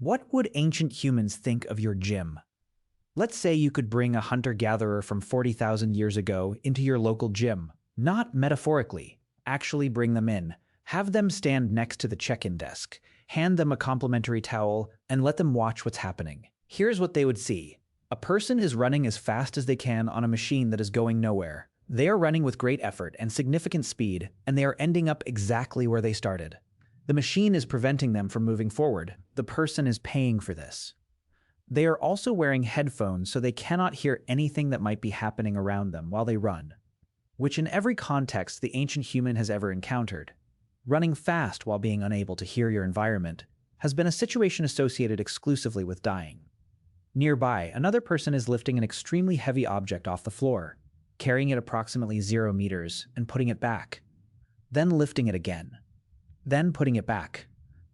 What would ancient humans think of your gym? Let's say you could bring a hunter-gatherer from 40,000 years ago into your local gym. Not metaphorically. Actually bring them in. Have them stand next to the check-in desk. Hand them a complimentary towel and let them watch what's happening. Here's what they would see. A person is running as fast as they can on a machine that is going nowhere. They are running with great effort and significant speed, and they are ending up exactly where they started. The machine is preventing them from moving forward. The person is paying for this. They are also wearing headphones so they cannot hear anything that might be happening around them while they run, which in every context the ancient human has ever encountered. Running fast while being unable to hear your environment has been a situation associated exclusively with dying. Nearby, another person is lifting an extremely heavy object off the floor, carrying it approximately 0 meters and putting it back, then lifting it again, then putting it back.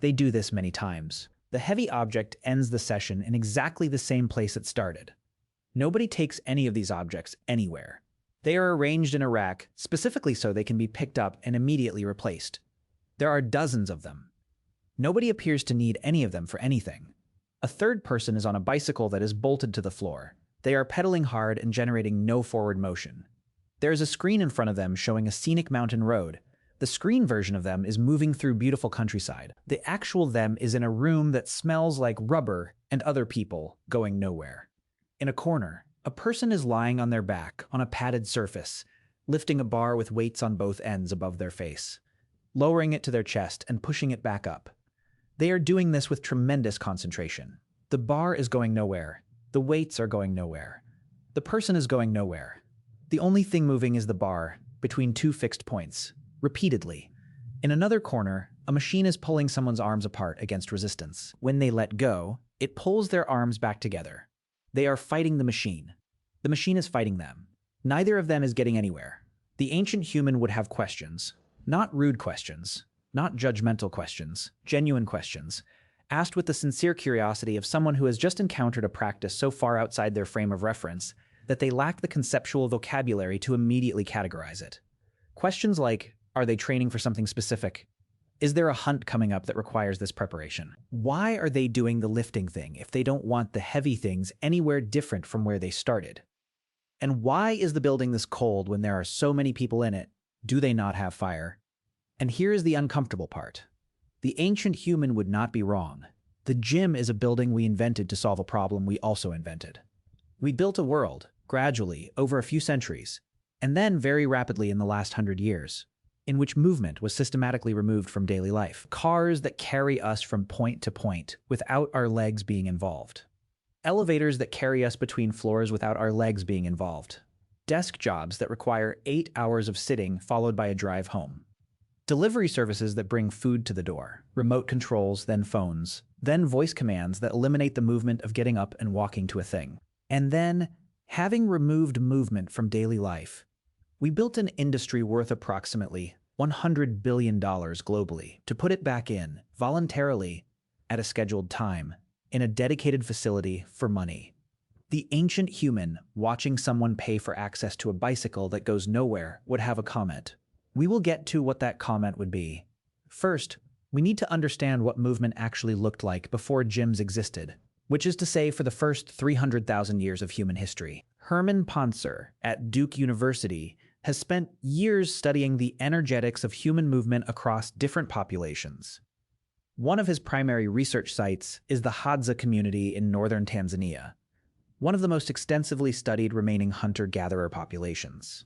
They do this many times. The heavy object ends the session in exactly the same place it started. Nobody takes any of these objects anywhere. They are arranged in a rack, specifically so they can be picked up and immediately replaced. There are dozens of them. Nobody appears to need any of them for anything. A third person is on a bicycle that is bolted to the floor. They are pedaling hard and generating no forward motion. There is a screen in front of them showing a scenic mountain road. The screen version of them is moving through beautiful countryside. The actual them is in a room that smells like rubber and other people going nowhere. In a corner, a person is lying on their back on a padded surface, lifting a bar with weights on both ends above their face, lowering it to their chest and pushing it back up. They are doing this with tremendous concentration. The bar is going nowhere. The weights are going nowhere. The person is going nowhere. The only thing moving is the bar between two fixed points, repeatedly. In another corner, a machine is pulling someone's arms apart against resistance. When they let go, it pulls their arms back together. They are fighting the machine. The machine is fighting them. Neither of them is getting anywhere. The ancient human would have questions. Not rude questions. Not judgmental questions. Genuine questions. Asked with the sincere curiosity of someone who has just encountered a practice so far outside their frame of reference that they lack the conceptual vocabulary to immediately categorize it. Questions like, are they training for something specific? Is there a hunt coming up that requires this preparation? Why are they doing the lifting thing if they don't want the heavy things anywhere different from where they started? And why is the building this cold when there are so many people in it? Do they not have fire? And here is the uncomfortable part. The ancient human would not be wrong. The gym is a building we invented to solve a problem we also invented. We built a world, gradually, over a few centuries, and then very rapidly in the last 100 years, in which movement was systematically removed from daily life. Cars that carry us from point to point without our legs being involved. Elevators that carry us between floors without our legs being involved. Desk jobs that require 8 hours of sitting followed by a drive home. Delivery services that bring food to the door. Remote controls, then phones. Then voice commands that eliminate the movement of getting up and walking to a thing. And then, having removed movement from daily life, we built an industry worth approximately $100 billion globally to put it back in, voluntarily, at a scheduled time, in a dedicated facility for money. The ancient human, watching someone pay for access to a bicycle that goes nowhere, would have a comment. We will get to what that comment would be. First, we need to understand what movement actually looked like before gyms existed, which is to say for the first 300,000 years of human history. Hermann Ponzer at Duke University has spent years studying the energetics of human movement across different populations. One of his primary research sites is the Hadza community in northern Tanzania, one of the most extensively studied remaining hunter-gatherer populations.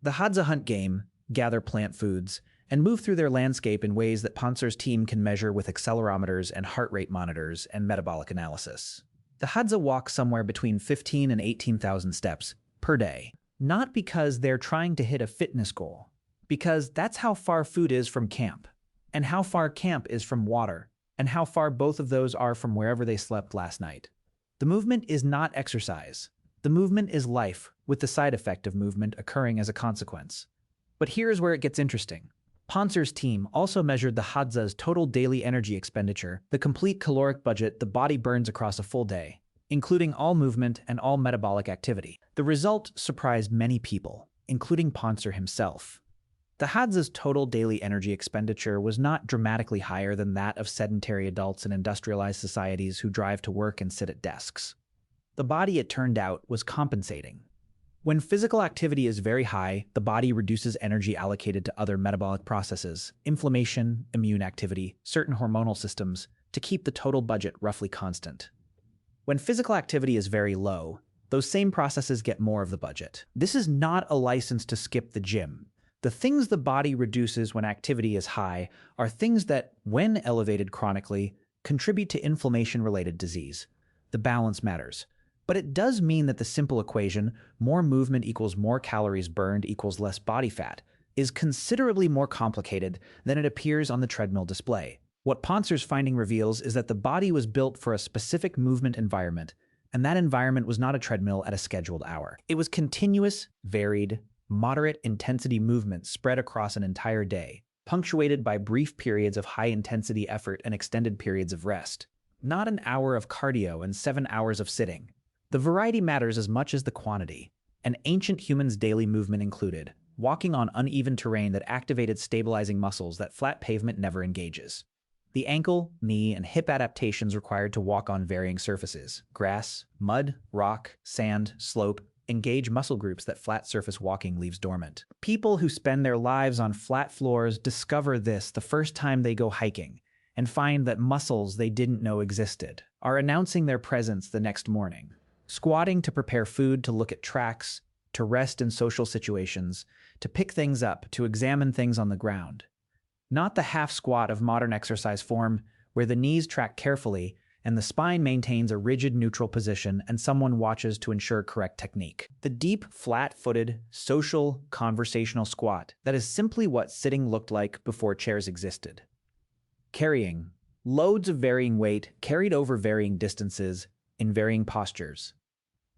The Hadza hunt game, gather plant foods, and move through their landscape in ways that Ponzer's team can measure with accelerometers and heart rate monitors and metabolic analysis. The Hadza walk somewhere between 15 and 18,000 steps per day, not because they're trying to hit a fitness goal, because that's how far food is from camp, and how far camp is from water, and how far both of those are from wherever they slept last night. The movement is not exercise. The movement is life, with the side effect of movement occurring as a consequence. But here's where it gets interesting. Ponzer's team also measured the Hadza's total daily energy expenditure, the complete caloric budget the body burns across a full day, including all movement and all metabolic activity. The result surprised many people, including Ponzer himself. The Hadza's total daily energy expenditure was not dramatically higher than that of sedentary adults in industrialized societies who drive to work and sit at desks. The body, it turned out, was compensating. When physical activity is very high, the body reduces energy allocated to other metabolic processes, inflammation, immune activity, certain hormonal systems, to keep the total budget roughly constant. When physical activity is very low, those same processes get more of the budget. This is not a license to skip the gym. The things the body reduces when activity is high are things that, when elevated chronically, contribute to inflammation-related disease. The balance matters. But it does mean that the simple equation, more movement equals more calories burned equals less body fat, is considerably more complicated than it appears on the treadmill display. What Pontzer's finding reveals is that the body was built for a specific movement environment, and that environment was not a treadmill at a scheduled hour. It was continuous, varied, moderate intensity movement spread across an entire day, punctuated by brief periods of high-intensity effort and extended periods of rest. Not an hour of cardio and 7 hours of sitting. The variety matters as much as the quantity, and ancient humans' daily movement included walking on uneven terrain that activated stabilizing muscles that flat pavement never engages. The ankle, knee, and hip adaptations required to walk on varying surfaces, grass, mud, rock, sand, slope, engage muscle groups that flat surface walking leaves dormant. People who spend their lives on flat floors discover this the first time they go hiking and find that muscles they didn't know existed are announcing their presence the next morning. Squatting to prepare food, to look at tracks, to rest in social situations, to pick things up, to examine things on the ground. Not the half squat of modern exercise form, where the knees track carefully and the spine maintains a rigid neutral position and someone watches to ensure correct technique. The deep, flat-footed, social, conversational squat that is simply what sitting looked like before chairs existed. Carrying. Loads of varying weight carried over varying distances in varying postures.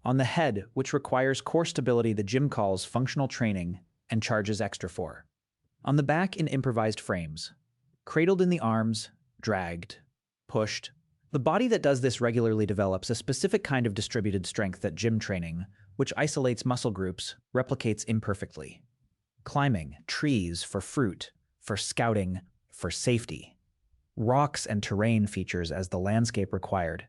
On the head, which requires core stability the gym calls functional training and charges extra for. On the back in improvised frames. Cradled in the arms, dragged, pushed. The body that does this regularly develops a specific kind of distributed strength that gym training, which isolates muscle groups, replicates imperfectly. Climbing, trees for fruit, for scouting, for safety. Rocks and terrain features as the landscape required.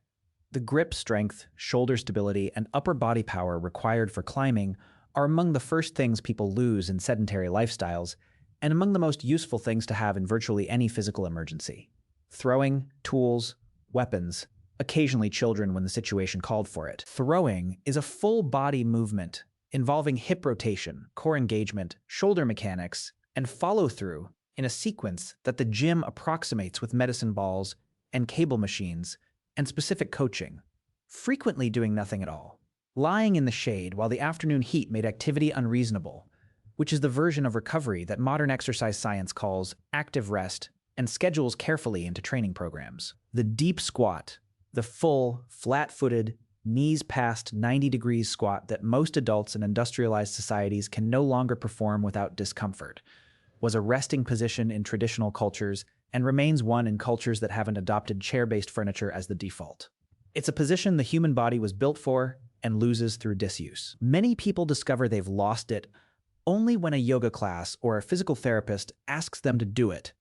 The grip strength, shoulder stability, and upper body power required for climbing are among the first things people lose in sedentary lifestyles, and among the most useful things to have in virtually any physical emergency. Throwing, tools, weapons, occasionally children when the situation called for it. Throwing is a full body movement involving hip rotation, core engagement, shoulder mechanics, and follow-through in a sequence that the gym approximates with medicine balls and cable machines and specific coaching, frequently doing nothing at all, lying in the shade while the afternoon heat made activity unreasonable, which is the version of recovery that modern exercise science calls active rest and schedules carefully into training programs. The deep squat, the full, flat-footed, knees past 90 degrees squat that most adults in industrialized societies can no longer perform without discomfort, was a resting position in traditional cultures and remains one in cultures that haven't adopted chair-based furniture as the default. It's a position the human body was built for and loses through disuse. Many people discover they've lost it only when a yoga class or a physical therapist asks them to do it,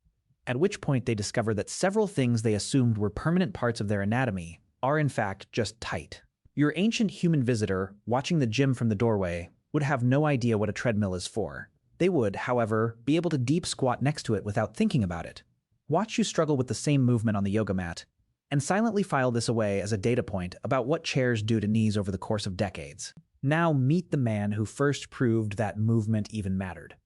at which point they discover that several things they assumed were permanent parts of their anatomy are in fact just tight. Your ancient human visitor watching the gym from the doorway would have no idea what a treadmill is for. They would, however, be able to deep squat next to it without thinking about it. Watch you struggle with the same movement on the yoga mat, and silently file this away as a data point about what chairs do to knees over the course of decades. Now meet the man who first proved that movement even mattered.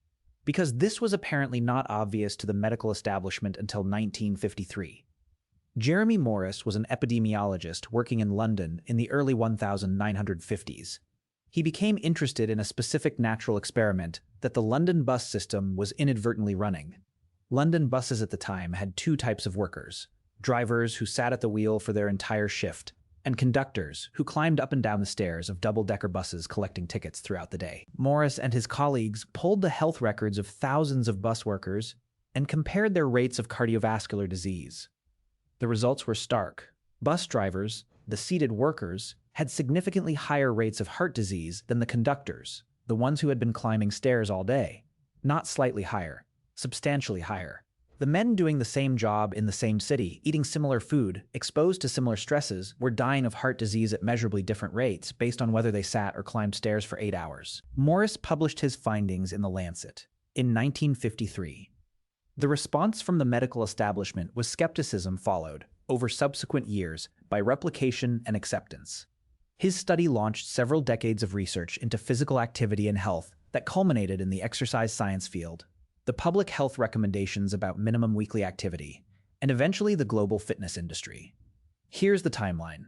Because this was apparently not obvious to the medical establishment until 1953. Jeremy Morris was an epidemiologist working in London in the early 1950s. He became interested in a specific natural experiment that the London bus system was inadvertently running. London buses at the time had two types of workers: drivers who sat at the wheel for their entire shift, and conductors who climbed up and down the stairs of double-decker buses collecting tickets throughout the day. Morris and his colleagues pulled the health records of thousands of bus workers and compared their rates of cardiovascular disease. The results were stark. Bus drivers, the seated workers, had significantly higher rates of heart disease than the conductors, the ones who had been climbing stairs all day. Not slightly higher, substantially higher. The men doing the same job in the same city, eating similar food, exposed to similar stresses, were dying of heart disease at measurably different rates based on whether they sat or climbed stairs for 8 hours. Morris published his findings in The Lancet in 1953. The response from the medical establishment was skepticism followed, over subsequent years, by replication and acceptance. His study launched several decades of research into physical activity and health that culminated in the exercise science field, the public health recommendations about minimum weekly activity, and eventually the global fitness industry. Here's the timeline.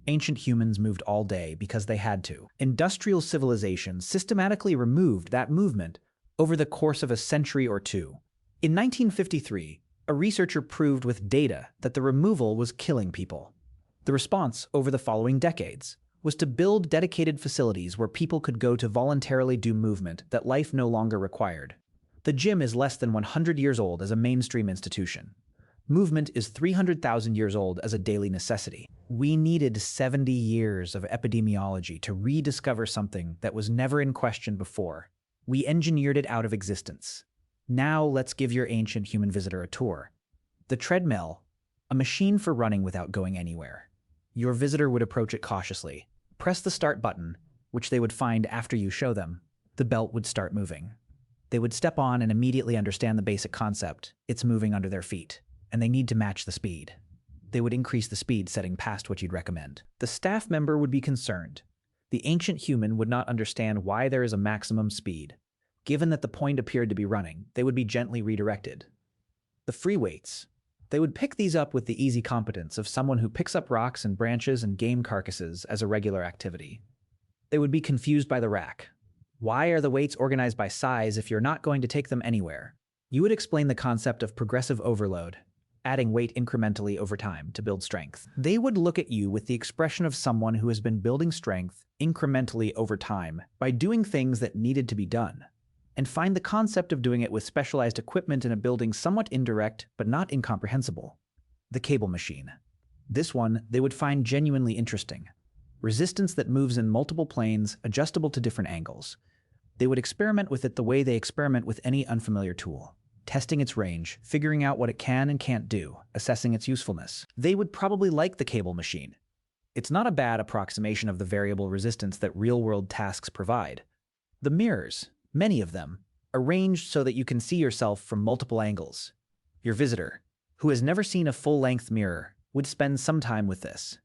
Ancient humans moved all day because they had to. Industrial civilization systematically removed that movement over the course of a century or two. In 1953, a researcher proved with data that the removal was killing people. The response over the following decades was to build dedicated facilities where people could go to voluntarily do movement that life no longer required. The gym is less than 100 years old as a mainstream institution. Movement is 300,000 years old as a daily necessity. We needed 70 years of epidemiology to rediscover something that was never in question before. We engineered it out of existence. Now let's give your ancient human visitor a tour. The treadmill, a machine for running without going anywhere. Your visitor would approach it cautiously. Press the start button, which they would find after you show them. The belt would start moving. They would step on and immediately understand the basic concept. It's moving under their feet, and they need to match the speed. They would increase the speed setting past what you'd recommend. The staff member would be concerned. The ancient human would not understand why there is a maximum speed. Given that the point appeared to be running, they would be gently redirected. The free weights. They would pick these up with the easy competence of someone who picks up rocks and branches and game carcasses as a regular activity. They would be confused by the rack. Why are the weights organized by size if you're not going to take them anywhere? You would explain the concept of progressive overload, adding weight incrementally over time to build strength. They would look at you with the expression of someone who has been building strength incrementally over time by doing things that needed to be done, and find the concept of doing it with specialized equipment in a building somewhat indirect but not incomprehensible. The cable machine. This one they would find genuinely interesting. Resistance that moves in multiple planes, adjustable to different angles. They would experiment with it the way they experiment with any unfamiliar tool, testing its range, figuring out what it can and can't do, assessing its usefulness. They would probably like the cable machine. It's not a bad approximation of the variable resistance that real-world tasks provide. The mirrors, many of them, arranged so that you can see yourself from multiple angles. Your visitor, who has never seen a full-length mirror, would spend some time with this.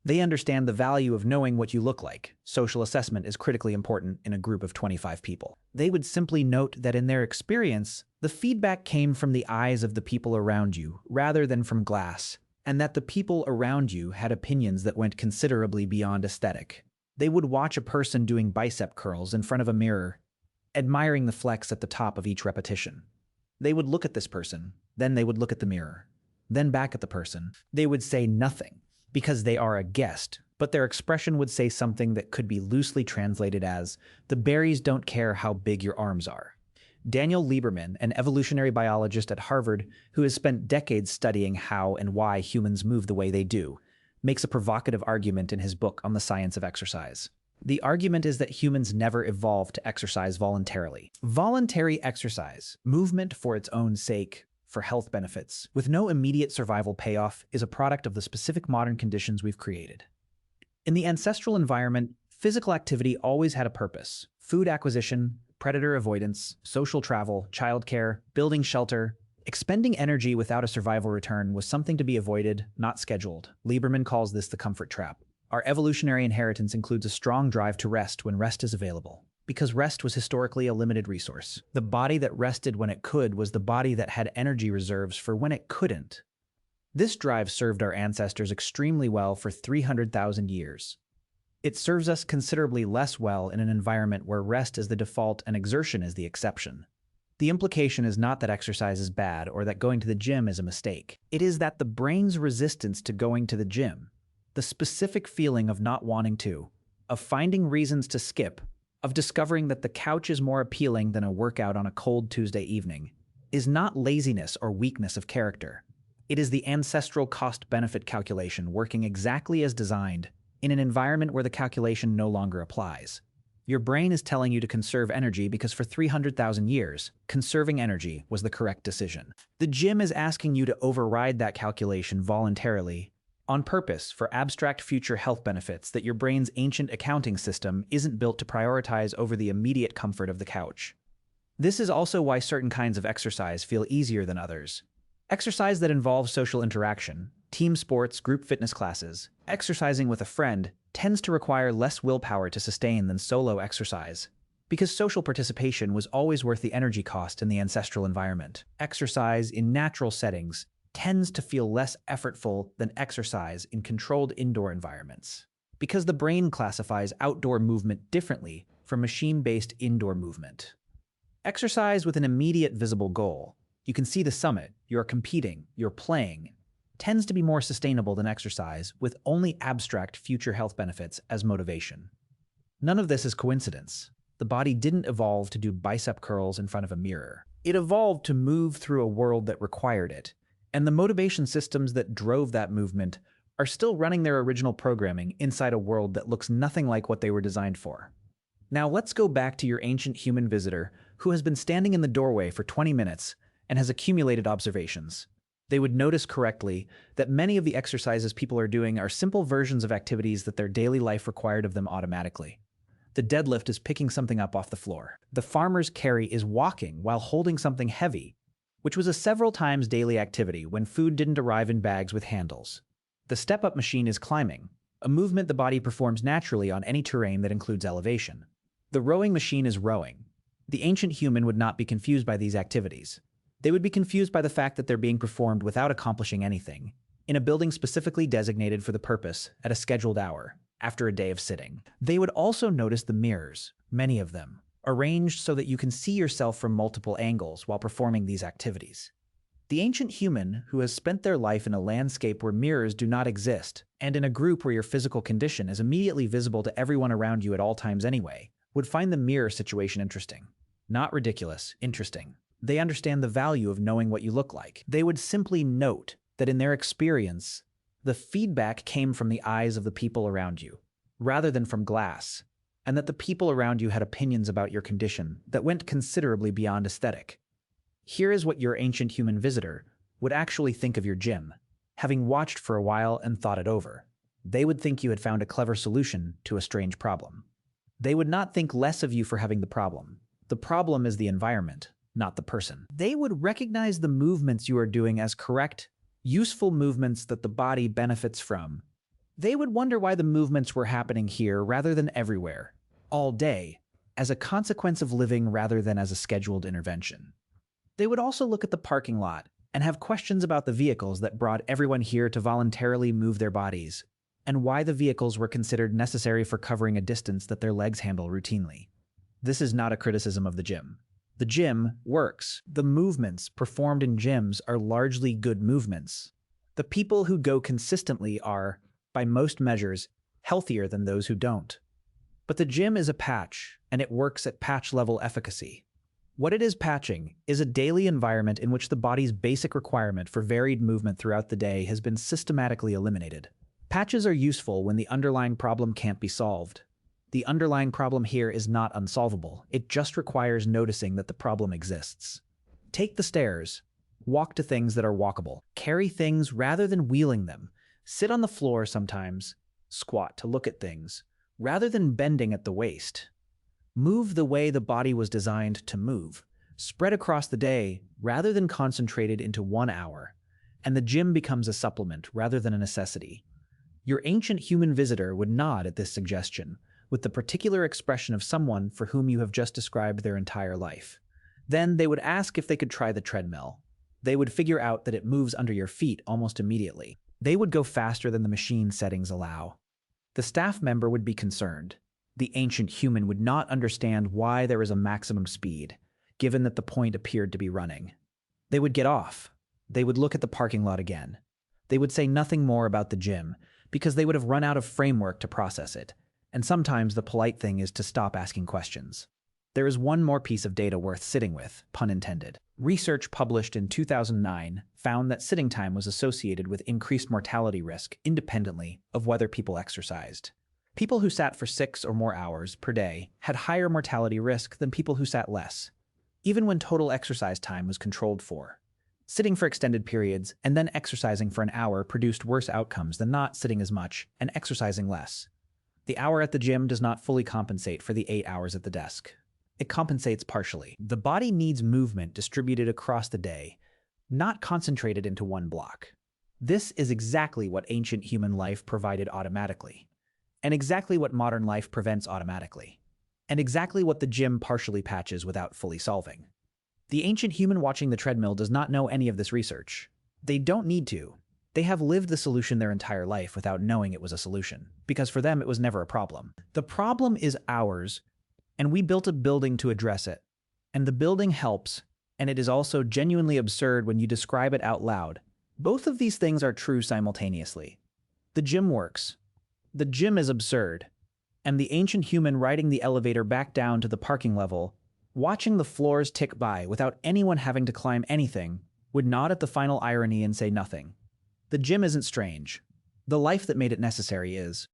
They understand the value of knowing what you look like. Social assessment is critically important in a group of 25 people. They would simply note that in their experience, the feedback came from the eyes of the people around you rather than from glass, and that the people around you had opinions that went considerably beyond aesthetic. They would watch a person doing bicep curls in front of a mirror, admiring the flex at the top of each repetition. They would look at this person, then they would look at the mirror, then back at the person. They would say nothing, because they are a guest, but their expression would say something that could be loosely translated as, "The berries don't care how big your arms are." Daniel Lieberman, an evolutionary biologist at Harvard who has spent decades studying how and why humans move the way they do, makes a provocative argument in his book on the science of exercise. The argument is that humans never evolved to exercise voluntarily. Voluntary exercise, movement for its own sake, for health benefits, with no immediate survival payoff, is a product of the specific modern conditions we've created. In the ancestral environment, physical activity always had a purpose: food acquisition, predator avoidance, social travel, childcare, building shelter. Expending energy without a survival return was something to be avoided, not scheduled. Lieberman calls this the comfort trap. Our evolutionary inheritance includes a strong drive to rest when rest is available, because rest was historically a limited resource. The body that rested when it could was the body that had energy reserves for when it couldn't. This drive served our ancestors extremely well for 300,000 years. It serves us considerably less well in an environment where rest is the default and exertion is the exception. The implication is not that exercise is bad or that going to the gym is a mistake. It is that the brain's resistance to going to the gym, the specific feeling of not wanting to, of finding reasons to skip, of discovering that the couch is more appealing than a workout on a cold Tuesday evening, is not laziness or weakness of character. It is the ancestral cost-benefit calculation working exactly as designed in an environment where the calculation no longer applies. Your brain is telling you to conserve energy because for 300,000 years, conserving energy was the correct decision. The gym is asking you to override that calculation voluntarily, on purpose, for abstract future health benefits that your brain's ancient accounting system isn't built to prioritize over the immediate comfort of the couch. This is also why certain kinds of exercise feel easier than others. Exercise that involves social interaction, team sports, group fitness classes, exercising with a friend, tends to require less willpower to sustain than solo exercise, because social participation was always worth the energy cost in the ancestral environment. Exercise in natural settings tends to feel less effortful than exercise in controlled indoor environments, because the brain classifies outdoor movement differently from machine-based indoor movement. Exercise with an immediate visible goal, you can see the summit, you're competing, you're playing, tends to be more sustainable than exercise with only abstract future health benefits as motivation. None of this is coincidence. The body didn't evolve to do bicep curls in front of a mirror. It evolved to move through a world that required it, and the motivation systems that drove that movement are still running their original programming inside a world that looks nothing like what they were designed for. Now let's go back to your ancient human visitor who has been standing in the doorway for 20 minutes and has accumulated observations. They would notice correctly that many of the exercises people are doing are simple versions of activities that their daily life required of them automatically. The deadlift is picking something up off the floor. The farmer's carry is walking while holding something heavy, which was a several times daily activity when food didn't arrive in bags with handles. The step-up machine is climbing, a movement the body performs naturally on any terrain that includes elevation. The rowing machine is rowing. The ancient human would not be confused by these activities. They would be confused by the fact that they're being performed without accomplishing anything, in a building specifically designated for the purpose, at a scheduled hour, after a day of sitting. They would also notice the mirrors, many of them, arranged so that you can see yourself from multiple angles while performing these activities. The ancient human, who has spent their life in a landscape where mirrors do not exist, and in a group where your physical condition is immediately visible to everyone around you at all times anyway, would find the mirror situation interesting. Not ridiculous, interesting. They understand the value of knowing what you look like. They would simply note that in their experience, the feedback came from the eyes of the people around you, rather than from glass, and that the people around you had opinions about your condition that went considerably beyond aesthetic. Here is what your ancient human visitor would actually think of your gym, having watched for a while and thought it over. They would think you had found a clever solution to a strange problem. They would not think less of you for having the problem. The problem is the environment, not the person. They would recognize the movements you are doing as correct, useful movements that the body benefits from. They would wonder why the movements were happening here rather than everywhere, all day, as a consequence of living rather than as a scheduled intervention. They would also look at the parking lot and have questions about the vehicles that brought everyone here to voluntarily move their bodies, and why the vehicles were considered necessary for covering a distance that their legs handle routinely. This is not a criticism of the gym. The gym works. The movements performed in gyms are largely good movements. The people who go consistently are, by most measures, healthier than those who don't. But the gym is a patch, and it works at patch-level efficacy. What it is patching is a daily environment in which the body's basic requirement for varied movement throughout the day has been systematically eliminated. Patches are useful when the underlying problem can't be solved. The underlying problem here is not unsolvable. It just requires noticing that the problem exists. Take the stairs. Walk to things that are walkable. Carry things rather than wheeling them. Sit on the floor sometimes. Squat to look at things, rather than bending at the waist. Move the way the body was designed to move. Spread across the day rather than concentrated into 1 hour. And the gym becomes a supplement rather than a necessity. Your ancient human visitor would nod at this suggestion, with the particular expression of someone for whom you have just described their entire life. Then they would ask if they could try the treadmill. They would figure out that it moves under your feet almost immediately. They would go faster than the machine settings allow. The staff member would be concerned. The ancient human would not understand why there is a maximum speed, given that the point appeared to be running. They would get off. They would look at the parking lot again. They would say nothing more about the gym, because they would have run out of framework to process it. And sometimes the polite thing is to stop asking questions. There is one more piece of data worth sitting with, pun intended. Research published in 2009 found that sitting time was associated with increased mortality risk independently of whether people exercised. People who sat for 6 or more hours per day had higher mortality risk than people who sat less, even when total exercise time was controlled for. Sitting for extended periods and then exercising for an hour produced worse outcomes than not sitting as much and exercising less. The hour at the gym does not fully compensate for the 8 hours at the desk. It compensates partially. The body needs movement distributed across the day, not concentrated into one block. This is exactly what ancient human life provided automatically, and exactly what modern life prevents automatically, and exactly what the gym partially patches without fully solving. The ancient human watching the treadmill does not know any of this research. They don't need to. They have lived the solution their entire life without knowing it was a solution, because for them it was never a problem. The problem is ours, and we built a building to address it. And the building helps, and it is also genuinely absurd when you describe it out loud. Both of these things are true simultaneously. The gym works. The gym is absurd. And the ancient human riding the elevator back down to the parking level, watching the floors tick by without anyone having to climb anything, would nod at the final irony and say nothing. The gym isn't strange. The life that made it necessary is.